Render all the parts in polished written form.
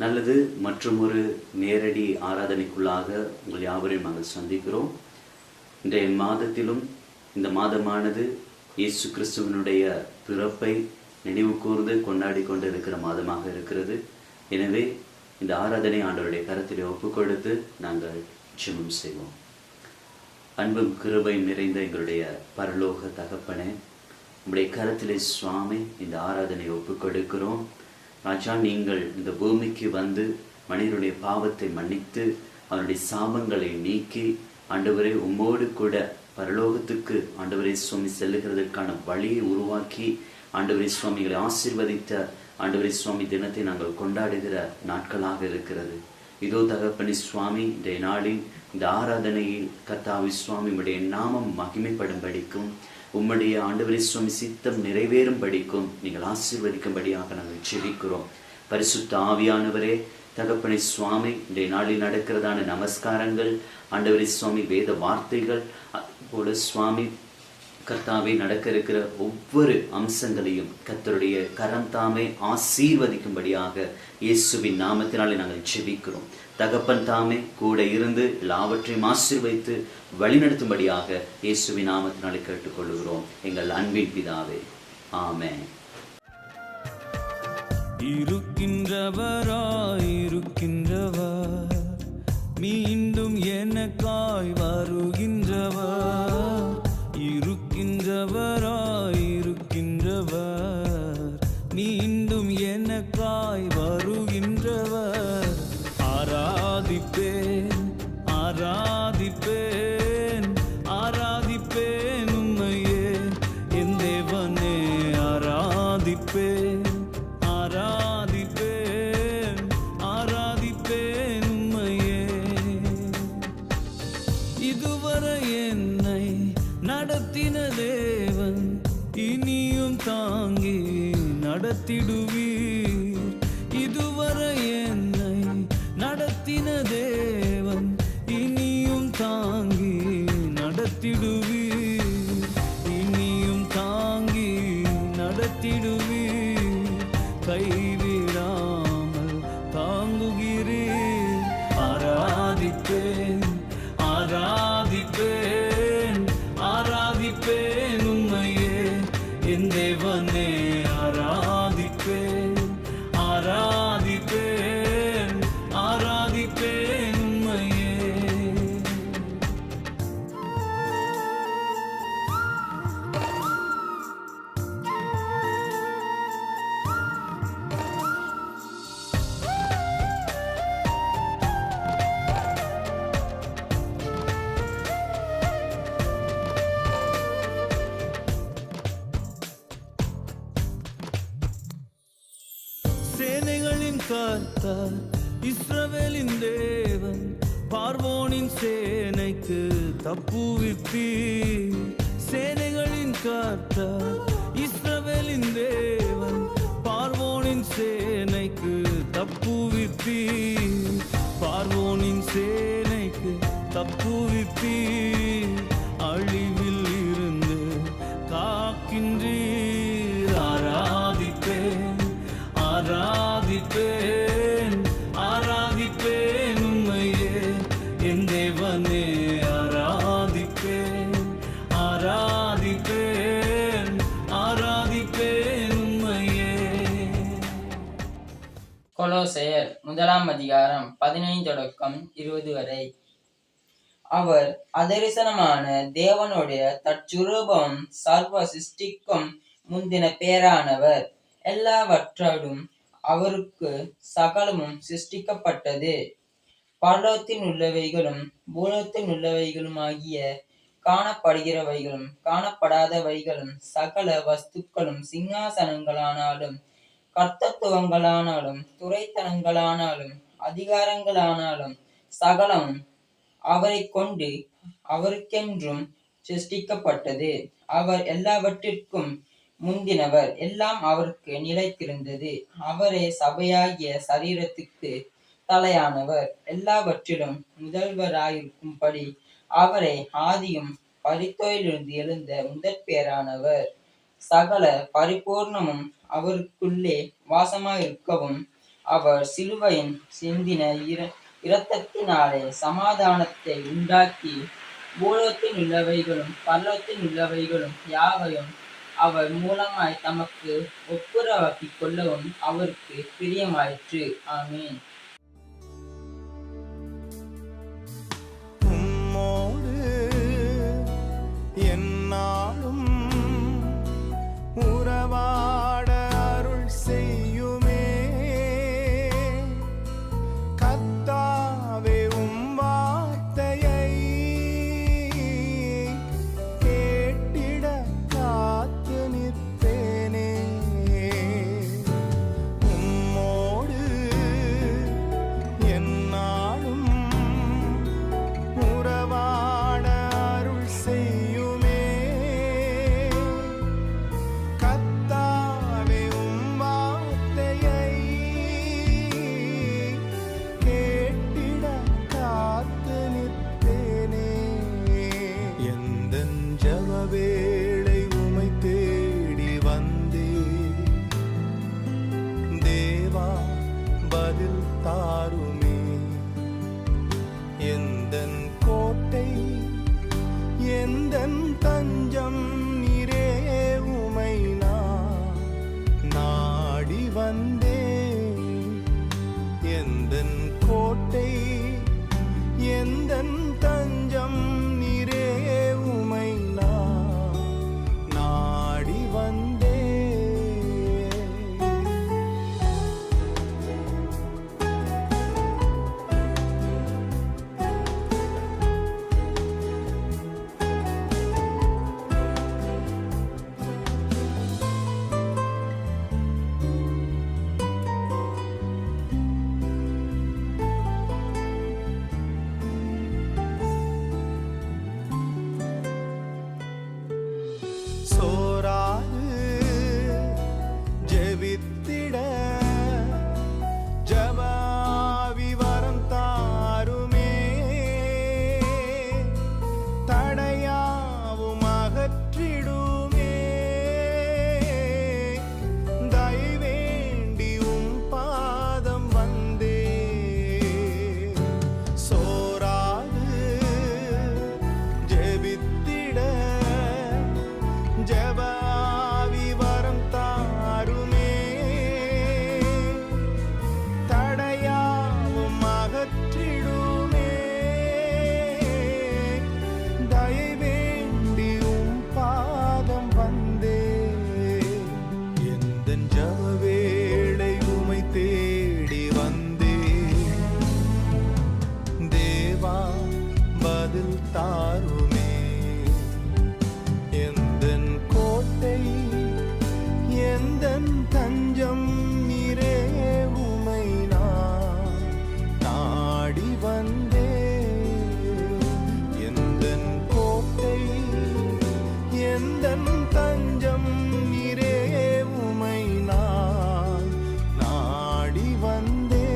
நல்லது. மற்றும் ஒரு நேரடி ஆராதனைக்குள்ளாக உங்கள் யாவரையும் நாங்கள் சந்திக்கிறோம். இன்றைய மாதத்திலும் இந்த மாதமானது இயேசு கிறிஸ்துவனுடைய பிறப்பை நினைவு கூர்ந்து கொண்டாடி கொண்டு இருக்கிற மாதமாக இருக்கிறது. எனவே இந்த ஆராதனை ஆண்டவருடைய கரத்திலே ஒப்புக் கொடுத்து நாங்கள் ஜெபம் செய்வோம். அன்பும் கிருபை நிறைந்த எங்களுடைய பரலோக தகப்பனே, உங்களுடைய கரத்திலே சுவாமி இந்த ஆராதனை ஒப்புக் கொடுக்கிறோம். ராஜா, நீங்கள் இந்த பூமிக்கு வந்து மனிதனுடைய பாவத்தை மன்னித்து அவனுடைய சாபங்களை நீக்கி ஆண்டவரை உம்மோடு கூட பரலோகத்துக்கு ஆண்டவரை சுவாமி செல்லுகிறதற்கான வழியை உருவாக்கி ஆண்டவரை சுவாமிகளை ஆசீர்வதித்த ஆண்டவரை சுவாமி தினத்தை நாங்கள் கொண்டாடுகிற நாட்களாக இருக்கிறது. இதோ தகப்பனி சுவாமி, இன்றைய நாளில் இந்த ஆராதனையில் கர்த்தாவி சுவாமி உம்முடைய நாமம் மகிமைப்படும்படிக்கும் உம்முடைய ஆண்டவரை சுவாமி சித்தம் நிறைவேறும் படிக்கும் நீங்கள் ஆசீர்வதிக்கும்படியாக நாங்கள் ஜெபிக்கிறோம். பரிசுத்த ஆவியானவரே, தகப்பனை சுவாமி, இன்றைய நாளில் நடக்கிறதான நமஸ்காரங்கள் ஆண்டவரை சுவாமி வேத வார்த்தைகள் போல சுவாமி கர்த்தாவே நடக்க இருக்கிற ஒவ்வொரு அம்சங்களையும் கர்த்தருடைய கரம் தாமே ஆசீர்வதிக்கும்படியாக இயேசுவின் நாமத்தினாலே நாங்கள் ஜெபிக்கிறோம். தகப்பன் தாமே கூட இருந்து எல்லாவற்றையும் ஆசீர்வதித்து வழிநடத்தும்படியாக இயேசுவின் நாமத்தினாலே கேட்டுக்கொள்கிறோம் எங்கள் அன்பின் பிதாவே, ஆமென். இருக்கின்றவர் மீண்டும் எனக்காய் வருகின்றவர், இருக்கின்றவர் மீண்டும் எனக்காய் வருகின்றவர். ஆராதிப்பேன் ஆராதிப்பேன் ஆராதிப்பேன் உம்மையே என் தேவனே, ஆராதிப்பேன் ஆராதிப்பேன் ஆராதிப்பேன் உம்மையே. இதுவரை என்னை நடத்தின தேவன் இனியும் தாங்கி நடத்திடுவீர். இதுவரை என்னை நடத்தின தேவன் இனியும் தாங்கி நடத்திடுவீர், இனியும் தாங்கி நடத்திடுவீர். கைவிடாமல் தாங்குகிறீர். ஆராதிப்பேன் ஆராதிப்பேன் ஆராதிப்பேன் உம்மையே என் தேவனே, ஆராதிப்பேன் ஆராதிப்பேன் ஆராதிப்பேன் உம்மையே. சேனைகளின் கர்த்தர் இஸ்ரவேலின் தேவன், பார்வோனின் சேனைக்கு தப்புவிப்பீர். சேனைகளின் கர்த்தர் இஸ்ரவேலின் தேவன், பார்வோனின் சேனைக்கு தப்புவிப்பீர், பார்வோனின் சேனைக்கு தப்புவிப்பீர். அழிவில் இருந்து காக்கின்றீர். ஆராதிப்பேன் ஆராதிப்பேன் ஆராதிப்பேன் உம்மையே என் தேவனே, ஆராதிப்பேன் ஆராதிப்பேன் ஆராதிப்பேன் உம்மையே. கொலோசையர் 1:15-20 வரை. அவர் அதரிசனமான தேவனுடைய தற்சுரூபம், சர்வ சிருஷ்டிக்கும் முந்தின பேரானவர். எல்லாவற்றோடும் அவருக்கு சகலமும் சிருஷ்டிக்கப்பட்டது. பரலோகத்தில் உள்ளவைகளும் பூலோகத்தில் உள்ளவைகளுமாகிய காணப்படுகிறவைகளும் காணப்படாதவைகளும் சகல வஸ்துக்களும், சிங்காசனங்களானாலும் கர்த்தத்துவங்களானாலும் துரைத்தனங்களானாலும் அதிகாரங்களானாலும் சகலமும் அவரை கொண்டு அவருக்கென்றும் சிருஷ்டிக்கப்பட்டது. அவர் எல்லாவற்றிற்கும் முந்தினவர், எல்லாம் அவருக்கு நிலைத்திருந்தது. அவரே சபையாகிய சரீரத்துக்கு தலையானவர். எல்லாவற்றிலும் முதல்வராயிருக்கும்படி அவரே ஆதியும் பரித்தோயிலிருந்து எழுந்த முதற்பேரானவர். சகல பரிபூர்ணமும் அவருக்குள்ளே வாசமாயிருக்கவும் அவர் சிலுவையின் சிந்தின இரத்தத்தினாலே சமாதானத்தை உண்டாக்கி பூலோகத்தில் உள்ளவைகளும் பரலோகத்தில் உள்ளவைகளும் யாவையும் அவர் மூலமாய் தமக்கு ஒப்புரவாக்கிக் கொள்ளவும் அவருக்கு பிரியமாயிற்று. ஆமென். உம்மோடு எந்நாளும் உறவாட அருள் செய்யுமே கர்த்தாவே, உம் வார்த்தையை கேட்டிட காத்து நிற்பேனே. உம்மோடு எந்நாளும் உறவாட அருள் செய்யுமே கர்த்தாவே, உம் வார்த்தையை கேட்டிட காத்து நிற்பேனே. எந்தன் ஜெப வேளை உமை தேடி வந்தே தேவா, பதில் தாருமே. எந்தன் கோட்டை எந்தன் தஞ்சம் நீரே, உமை நான் நாடி வந்தே. எந்தன் கோட்டை எந்தன் தஞ்சம் நீரே, உமை நான் நாடி வந்தே. சோராது ஜெபித்திட ஜெபாவி வரம் தாருமே தடையாவும் அகற்றிடுமே தயவேண்டி உம் பாதம் வந்தே. சோராது ஜெபித்திட ஜெபாவி வரம் தாருமே தடையாவும் அகற்றிடுமே தயவேண்டி உம் பாதம் வந்தே. எந்தன் ஜெப வேளை உமை தேடி வந்தே தேவா, பதில் தாருமே. எந்தன் கோட்டை எந்தன் தஞ்சம் நீரே, உமை நான் நாடி வந்தே. எந்தன் கோட்டை எந்தன் தஞ்சம் நீரே, உமை நான் நாடி வந்தே.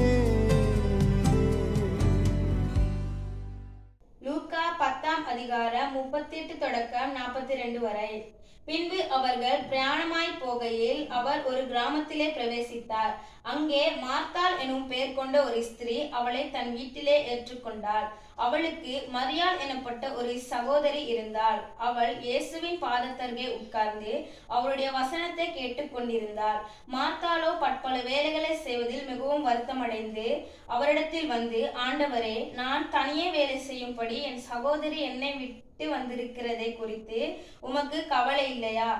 லூக்கா 10ஆம் அதிகாரம் 38 தொடக்கம் 42 வரை. பின்பு அவர்கள் பிரயாணமாய் போகையில் அவர் ஒரு கிராமத்திலே பிரவேசித்தார். அங்கே மார்த்தாள் எனும் பெயர் கொண்ட ஒரு ஸ்திரீ அவளை தன் வீட்டிலே ஏற்றுக்கொண்டாள். அவளுக்கு மரியாள் எனப்பட்ட ஒரு சகோதரி இருந்தாள். அவள் இயேசுவின் பாதத்தருகே உட்கார்ந்து அவருடைய வசனத்தை கேட்டுக்கொண்டிருந்தாள். மார்த்தாளோ பற்பல வேலைகளை செய்வதில் மிகவும் வருத்தமடைந்து அவரிடத்தில் வந்து, ஆண்டவரே, நான் தனியே வேலை செய்யும்படி என் சகோதரி என்னை விட்டு வந்திருக்கிறதை குறித்து உமக்கு கவலை இல்லையா?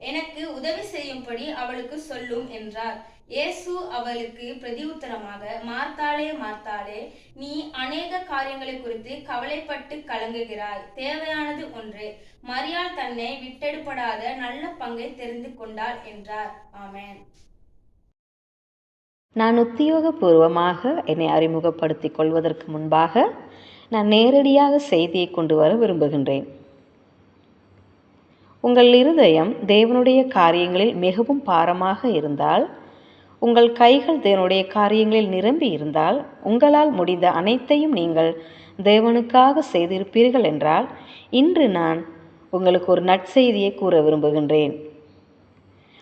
எனக்கு உதவி செய்யும்படி அவளுக்கு சொல்லும் என்றார். இயேசு அவளுக்கு பிரதியுத்தரமாக, மார்த்தாளே, மார்த்தாளே, நீ அநேக காரியங்களை குறித்து கவலைப்பட்டு கலங்குகிறாய். தேவையானது ஒன்றே. மரியாள் தன்னை விட்டெடுப்படாத நல்ல பங்கை தெரிந்து கொண்டாள் என்றார். ஆமென். நான் உத்தியோகபூர்வமாக என்னை அறிமுகப்படுத்திக் கொள்வதற்கு முன்பாக நான் நேரடியாக செய்தியை கொண்டு வர விரும்புகின்றேன். உங்கள் இருதயம் தேவனுடைய காரியங்களில் மிகவும் பாரமாக இருந்தால், உங்கள் கைகள் தேவனுடைய காரியங்களில் நிரம்பி இருந்தால், உங்களால் முடிந்த அனைத்தையும் நீங்கள் தேவனுக்காக செய்திருப்பீர்கள் என்றால், இன்று நான் உங்களுக்கு ஒரு நற்செய்தியை கூற விரும்புகின்றேன்.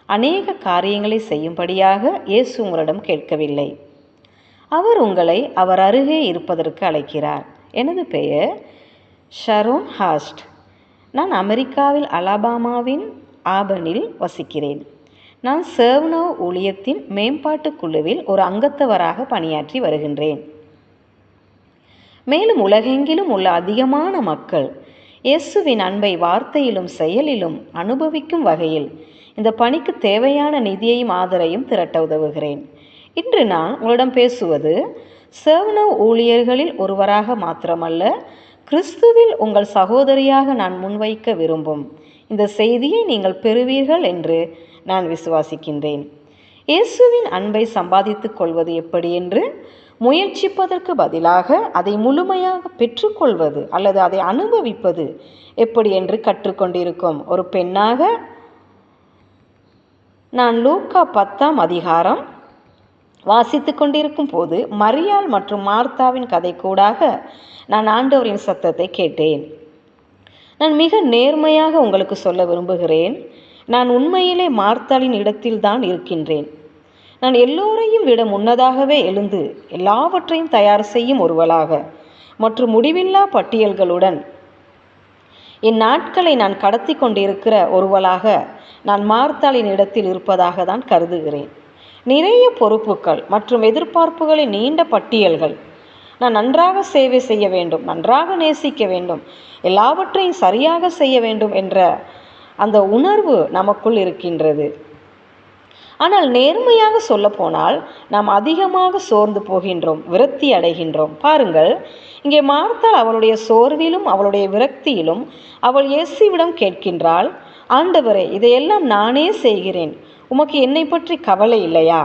அநேக காரியங்களை செய்யும்படியாக இயேசு உங்களிடம் கேட்கவில்லை. அவர் உங்களை அவர் அருகே இருப்பதற்கு அழைக்கிறார். எனது பெயர் ஷரோன் ஹாஸ்ட். நான் அமெரிக்காவில் அலபாமாவின் ஆபனில் வசிக்கிறேன். நான் சர்வ்னவ் ஊழியத்தின் மேம்பாட்டு குழுவில் ஒரு அங்கத்தவராக பணியாற்றி வருகின்றேன். மேலும் உலகெங்கிலும் உள்ள அதிகமான மக்கள் இயேசுவின் அன்பை வார்த்தையிலும் செயலிலும் அனுபவிக்கும் வகையில் இந்த பணிக்கு தேவையான நிதியையும் ஆதரையும் திரட்ட உதவுகிறேன். இன்று நான் உங்களிடம் பேசுவது சர்வ்னவ் ஊழியர்களில் ஒருவராக மாத்திரமல்ல, கிறிஸ்துவில் உங்கள் சகோதரியாக நான் முன்வைக்க விரும்பும் இந்த செய்தியை நீங்கள் பெறுவீர்கள் என்று நான் விசுவாசிக்கின்றேன். இயேசுவின் அன்பை சம்பாதித்துக் கொள்வது எப்படி என்று முயற்சிப்பதற்கு பதிலாக அதை முழுமையாக பெற்றுக்கொள்வது அல்லது அதை அனுபவிப்பது எப்படி என்று கற்றுக்கொண்டிருக்கும் ஒரு பெண்ணாக நான் லூக்கா 10ஆம் அதிகாரம் வாசித்து கொண்டிருக்கும் போது மரியாள் மற்றும் மார்த்தாவின் கதை கூடாக நான் ஆண்டவரின் சத்தத்தை கேட்டேன். நான் மிக நேர்மையாக உங்களுக்கு சொல்ல விரும்புகிறேன், நான் உண்மையிலே மார்த்தாளின் இடத்தில்தான் இருக்கின்றேன். நான் எல்லோரையும் விட முன்னதாகவே எழுந்து எல்லாவற்றையும் தயார் செய்யும் ஒருவளாக மற்றும் முடிவில்லா பட்டியல்களுடன் என் நாட்களை நான் கடத்தி கொண்டிருக்கிற ஒருவளாக நான் மார்த்தாளின் இடத்தில் இருப்பதாக தான் கருதுகிறேன். நிறைய பொறுப்புகள் மற்றும் எதிர்பார்ப்புகளின் நீண்ட பட்டியல்கள். நான் நன்றாக சேவை செய்ய வேண்டும், நன்றாக நேசிக்க வேண்டும், எல்லாவற்றையும் சரியாக செய்ய வேண்டும் என்ற அந்த உணர்வு நமக்குள் இருக்கின்றது. ஆனால் நேர்மையாக சொல்ல போனால் நாம் அதிகமாக சோர்ந்து போகின்றோம், விரக்தி அடைகின்றோம். பாருங்கள், இங்கே மார்த்தாள் அவளுடைய சோர்விலும் அவளுடைய விரக்தியிலும் அவள் இயேசுவிடம் கேட்கின்றாள், ஆண்டவரே, இதையெல்லாம் நானே செய்கிறேன், உமக்கு என்னை பற்றி கவலை இல்லையா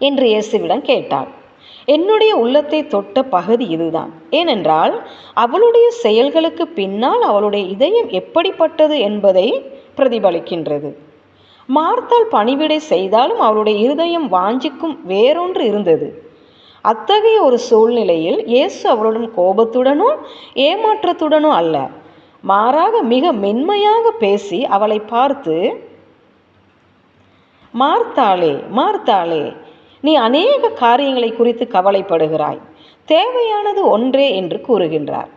என்று இயேசுவிடம் கேட்டாள். என்னுடைய உள்ளத்தை தொட்ட பகுதி இதுதான். ஏனென்றால் அவளுடைய செயல்களுக்கு பின்னால் அவளுடைய இதயம் எப்படிப்பட்டது என்பதை பிரதிபலிக்கின்றது. மார்த்தாள் பணிவிடை செய்தாலும் அவளுடைய இருதயம் வாஞ்சிக்கும் வேறொன்று இருந்தது. அத்தகைய ஒரு சூழ்நிலையில் இயேசு அவளுடன் கோபத்துடனோ ஏமாற்றத்துடனோ அல்ல, மாறாக மிக மென்மையாக பேசி அவளை பார்த்து, மார்த்தாளே, மார்த்தாளே, நீ அநேக காரியங்களை குறித்து கவலைப்படுகிறாய், தேவையானது ஒன்றே என்று கூறுகின்றார்.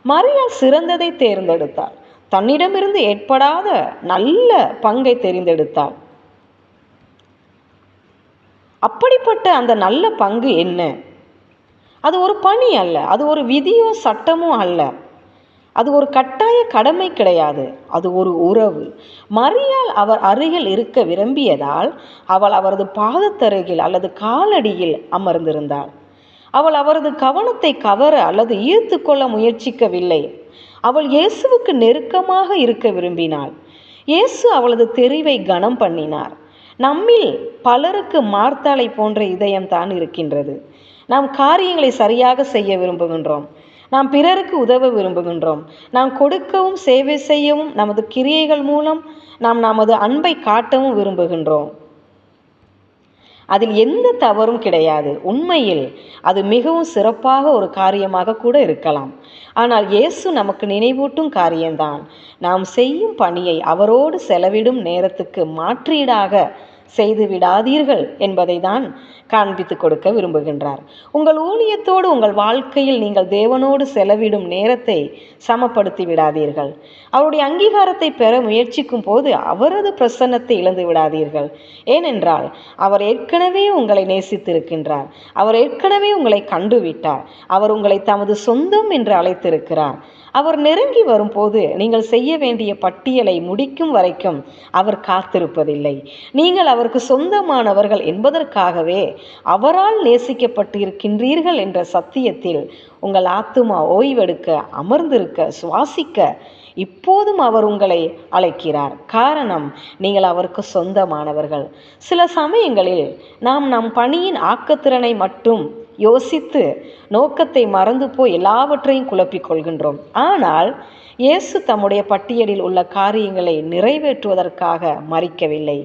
மரியாள் சிறந்ததை தேர்ந்தெடுத்தாள், தன்னிடமிருந்து ஏற்படாத நல்ல பங்கை தெரிந்தெடுத்தாள். அப்படிப்பட்ட அந்த நல்ல பங்கு என்ன? அது ஒரு பணி அல்ல, அது ஒரு விதியோ சட்டமோ அல்ல, அது ஒரு கட்டாய கடமை கிடையாது, அது ஒரு உறவு. மரியாள் அவர் அருகில் இருக்க விரும்பியதால் அவள் அவரது பாதத்தருகில் அல்லது காலடியில் அமர்ந்திருந்தாள். அவள் அவரது கவனத்தை கவர அல்லது ஈர்த்து கொள்ள முயற்சிக்கவில்லை. அவள் இயேசுவுக்கு நெருக்கமாக இருக்க விரும்பினாள். இயேசு அவளது தெரிவை கனம் பண்ணினார். நம்மில் பலருக்கு மார்த்தாளை போன்ற இதயம்தான் இருக்கின்றது. நாம் காரியங்களை சரியாக செய்ய விரும்புகின்றோம், நாம் பிறருக்கு உதவ விரும்புகின்றோம், நாம் கொடுக்கவும் சேவை செய்யவும் நமது கிரியைகள் மூலம் நாம் நமது அன்பை காட்டவும் விரும்புகின்றோம். அதில் எந்த தவறும் கிடையாது. உண்மையில் அது மிகவும் சிறப்பாக ஒரு காரியமாக கூட இருக்கலாம். ஆனால் இயேசு நமக்கு நினைவூட்டும் காரியம்தான், நாம் செய்யும் பணியை அவரோடு செலவிடும் நேரத்துக்கு மாற்றீடாக செய்து விடாதீர்கள் என்பதை தான் காண்பித்து கொடுக்க விரும்புகின்றார். உங்கள் ஊழியத்தோடு உங்கள் வாழ்க்கையில் நீங்கள் தேவனோடு செலவிடும் நேரத்தை சமப்படுத்தி விடாதீர்கள். அவருடைய அங்கீகாரத்தை பெற முயற்சிக்கும் போது அவரது பிரசன்னத்தை இழந்து விடாதீர்கள். ஏனென்றால் அவர் ஏற்கனவே உங்களை நேசித்திருக்கின்றார், அவர் ஏற்கனவே உங்களை கண்டுவிட்டார், அவர் உங்களை தமது சொந்தம் என்று அழைத்திருக்கிறார். அவர் நெருங்கி வரும்போது நீங்கள் செய்ய வேண்டிய பட்டியலை முடிக்கும் வரைக்கும் அவர் காத்திருப்பதில்லை. நீங்கள் அவருக்கு சொந்தமானவர்கள் என்பதற்காகவே அவரால் நேசிக்கப்பட்டு இருக்கின்றீர்கள் என்ற சத்தியத்தில் உங்கள் ஆத்துமா ஓய்வெடுக்க, அமர்ந்திருக்க, சுவாசிக்க இப்போதும் அவர் உங்களை அழைக்கிறார். காரணம், நீங்கள் அவருக்கு சொந்தமானவர்கள். சில சமயங்களில் நாம் நம் பணியின் ஆக்கத்திறனை மட்டும் யோசித்து நோக்கத்தை மறந்து போய் எல்லாவற்றையும் குழப்பிக் கொள்கின்றோம். ஆனால் இயேசு தம்முடைய பட்டியலில் உள்ள காரியங்களை நிறைவேற்றுவதற்காக மறிக்கவில்லை.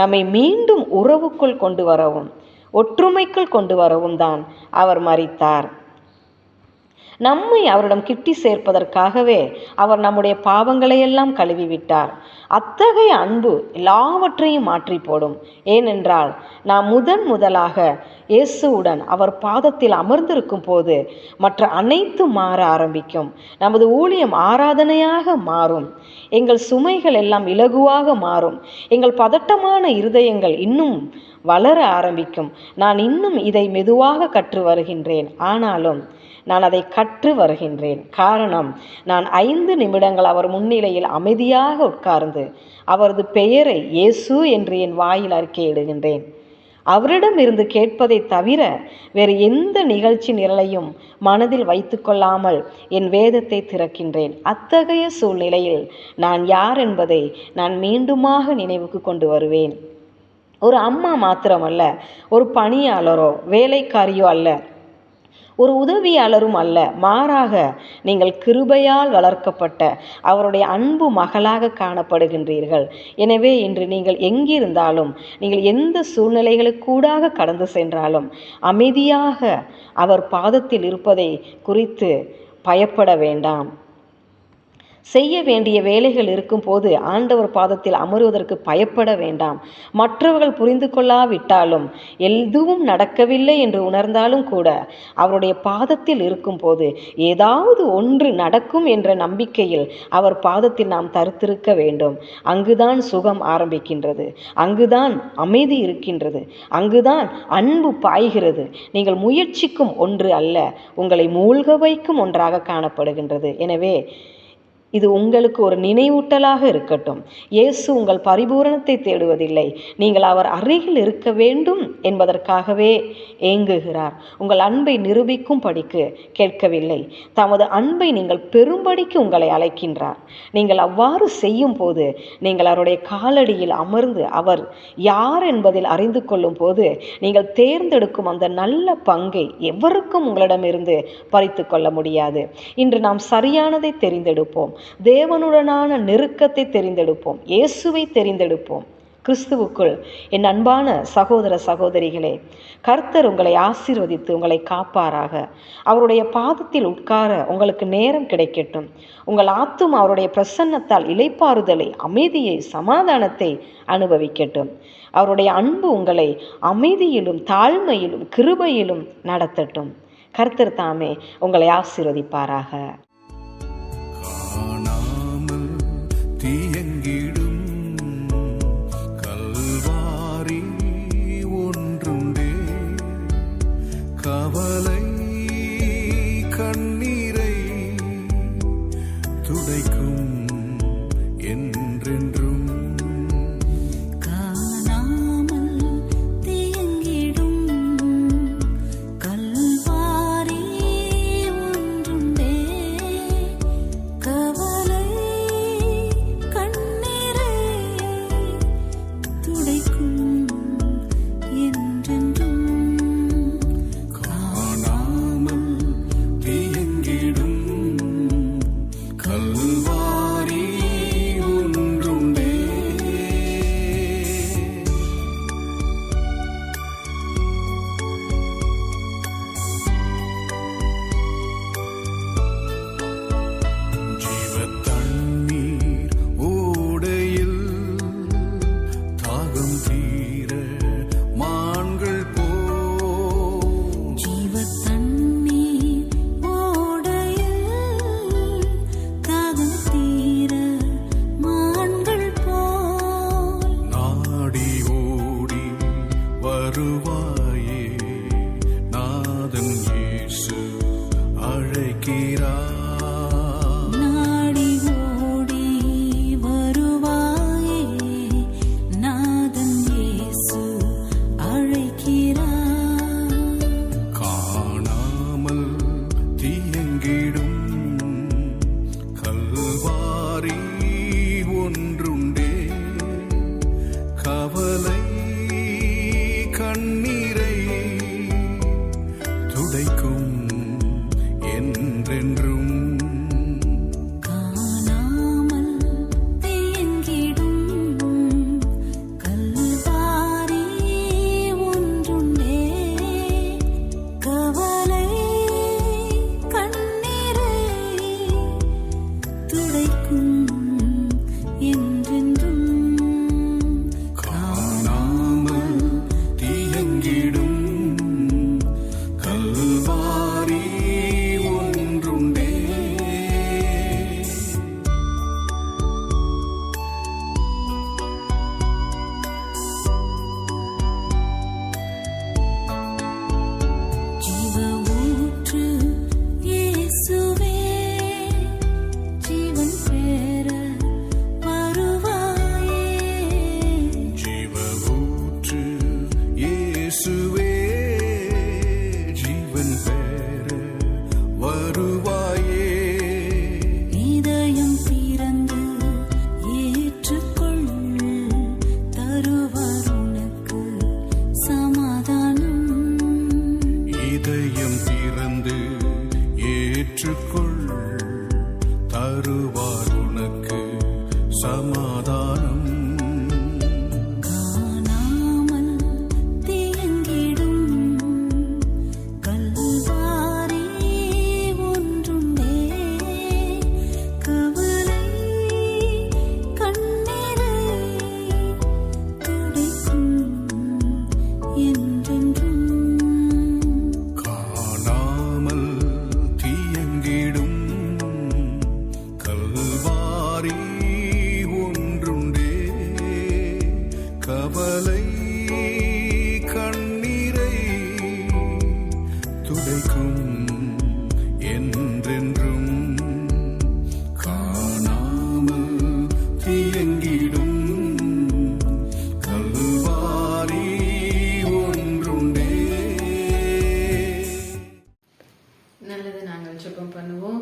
நம்மை மீண்டும் உறவுக்குள் கொண்டு வரவும் ஒற்றுமைக்குள் கொண்டு வரவும் தான் அவர் மரித்தார். நம்மை அவரிடம் கிட்டி சேர்ப்பதற்காகவே அவர் நம்முடைய பாவங்களையெல்லாம் கழுவிவிட்டார். அத்தகைய அன்பு எல்லாவற்றையும் மாற்றி போடும். ஏனென்றால் நாம் முதலாக இயேசுவுடன் அவர் பாதத்தில் அமர்ந்திருக்கும் போது மற்ற அனைத்தும் மாற ஆரம்பிக்கும். நமது ஊழியம் ஆராதனையாக மாறும். எங்கள் சுமைகள் எல்லாம் இலகுவாக மாறும். எங்கள் பதட்டமான இருதயங்கள் இன்னும் வளர ஆரம்பிக்கும். நான் இன்னும் இதை மெதுவாக கற்று வருகின்றேன். ஆனாலும் நான் அதை கற்று வருகின்றேன். காரணம், நான் 5 நிமிடங்கள் அவர் முன்னிலையில் அமைதியாக உட்கார்ந்து அவரது பெயரை இயேசு என்று என் வாயில் அறிக்கையிடுகின்றேன். அவரிடம் இருந்து கேட்பதை தவிர வேறு எந்த நிகழ்ச்சி நிரலையும் மனதில் வைத்து கொள்ளாமல் என் வேதத்தை திறக்கின்றேன். அத்தகைய சூழ்நிலையில் நான் யார் என்பதை நான் மீண்டுமாக நினைவுக்கு கொண்டு வருவேன். ஒரு அம்மா மாத்திரமல்ல, ஒரு பணியாளரோ வேலைக்காரியோ அல்ல, ஒரு உதவியாளரும் அல்ல. மாறாக நீங்கள் கிருபையால் வளர்க்கப்பட்ட அவருடைய அன்பு மகளாக காணப்படுகின்றீர்கள். எனவே இன்று நீங்கள் எங்கிருந்தாலும், நீங்கள் எந்த சூழ்நிலைகளுக்கூடாக கடந்து சென்றாலும் அமைதியாக அவர் பாதத்தில் இருப்பதை குறித்து பயப்பட வேண்டாம். செய்ய வேண்டிய வேலைகள் இருக்கும் போது ஆண்டவர் பாதத்தில் அமருவதற்கு பயப்பட வேண்டாம். மற்றவர்கள் புரிந்து கொள்ளாவிட்டாலும், எதுவும் நடக்கவில்லை என்று உணர்ந்தாலும் கூட அவருடைய பாதத்தில் இருக்கும் போது ஏதாவது ஒன்று நடக்கும் என்ற நம்பிக்கையில் அவர் பாதத்தில் நாம் தரித்திருக்க வேண்டும். அங்குதான் சுகம் ஆரம்பிக்கின்றது, அங்குதான் அமைதி இருக்கின்றது, அங்குதான் அன்பு பாய்கிறது. நீங்கள் முயற்சிக்கும் ஒன்று அல்ல, உங்களை மூழ்க வைக்கும் ஒன்றாக காணப்படுகின்றது. எனவே இது உங்களுக்கு ஒரு நினைவூட்டலாக இருக்கட்டும். இயேசு உங்கள் பரிபூரணத்தை தேடுவதில்லை, நீங்கள் அவர் அருகில் இருக்க வேண்டும் என்பதற்காகவே ஏங்குகிறார். உங்கள் அன்பை நிரூபிக்கும் படிக்கு கேட்கவில்லை, தமது அன்பை நீங்கள் பெரும்படிக்கு உங்களை அழைக்கின்றார். நீங்கள் அவ்வாறு செய்யும் போது, நீங்கள் அவருடைய காலடியில் அமர்ந்து அவர் யார் என்பதில் அறிந்து கொள்ளும் போது, நீங்கள் தேர்ந்தெடுக்கும் அந்த நல்ல பங்கை எவருக்கும் உங்களிடமிருந்து பறித்து கொள்ள முடியாது. இன்று நாம் சரியானதை தெரிந்தெடுப்போம். தேவனுடனான நெருக்கத்தை தெரிந்தெடுப்போம். இயேசுவை தெரிந்தெடுப்போம். கிறிஸ்துவுக்குள் என் அன்பான சகோதர சகோதரிகளே, கர்த்தர் உங்களை ஆசீர்வதித்து உங்களை காப்பாராக. அவருடைய பாதத்தில் உட்கார உங்களுக்கு நேரம் கிடைக்கட்டும். உங்கள் ஆத்தும் அவருடைய பிரசன்னத்தால் இளைப்பாறுதலை, அமைதியை, சமாதானத்தை அனுபவிக்கட்டும். அவருடைய அன்பு உங்களை அமைதியிலும் தாழ்மையிலும் கிருபையிலும் நடத்தட்டும். கர்த்தர் தாமே உங்களை ஆசீர்வதிப்பாராக. காணாமல் தீயங்கிடும் கல்வாரி ஒன்றுண்டே, கவலை கண்ணீரை துடைக்கும் என்றென்றும். கல்வாரி தருவார் உனக்கு சமாதானம். கவலை கண்ணீரை துடைக்கும் என்றென்றும். காணாமல் தீயங்கிடும் கல்வாரி ஒன்றுண்டே. நல்லது, நாங்கள் ஜெபம் பண்ணுவோம்.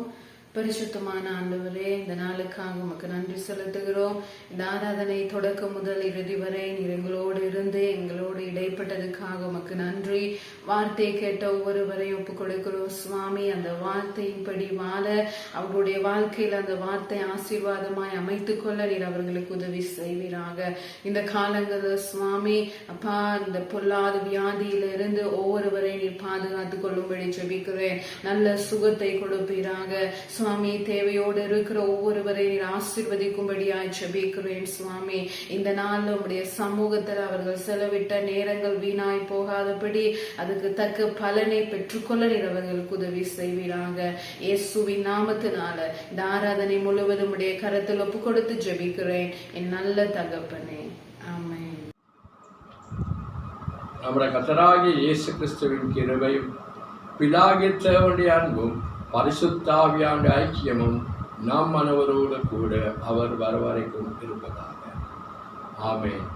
பரிசுத்தமான ஆண்டவரே, இந்த நாளுக்காக உமக்கு நன்றி செலுத்துகிறோம். இந்த ஆராதனை தொடக்கம் முதல் இறுதி வரை நீர் எங்களோடு இருந்து எங்களோடு இடைப்பட்டதுக்காக உமக்கு நன்றி. வார்த்தை கேட்ட ஒவ்வொருவரையும் ஒப்புக் கொடுக்கிறோம் சுவாமி. அந்த வார்த்தையின்படி வாழ, அவர்களுடைய வாழ்க்கையில் அந்த வார்த்தை ஆசீர்வாதமாய் அமைத்துக் கொள்ள நீர் அவர்களுக்கு உதவி செய்வீராக. இந்த காலங்களில் சுவாமி அப்பா, இந்த பொல்லாத வியாதியிலிருந்து ஒவ்வொருவரையும் நீர் பாதுகாத்துக் கொள்ளும்படி ஜெபிக்கிறேன். நல்ல சுகத்தை கொடுப்பீராக சுவாமி. தேவையோடு இருக்கிற ஒவ்வொருவரை நீர் ஆசீர்வதிக்கும்படியாய் ஜெபிக்கிறேன் சுவாமி. இந்த நாள் உம்முடைய சமூகத்தில் அவர்கள் செலவிட்ட நேரங்கள் வீணாய் போகாதபடி அதுக்கு தக்க பலனை பெற்றுக்கொள்ள நீர் அவர்களுக்கு உதவி செய்வீராக. இயேசுவின் நாமத்தினால இந்த ஆராதனை முழுவதும் உடைய கரத்தில் ஒப்பு கொடுத்து ஜெபிக்கிறேன் என் நல்ல தகப்பனே, ஆமென். நம்முடைய கர்த்தராகிய இயேசு கிறிஸ்துவின் கிருபையும் பிதாகிய தேவனுடைய அன்பும் பரிசுத்த ஆவியானுடைய ஐக்கியமும் நாம் அனைவரோடு கூட அவர் வரவரைக்கும் இருப்பதாக. ஆமென்.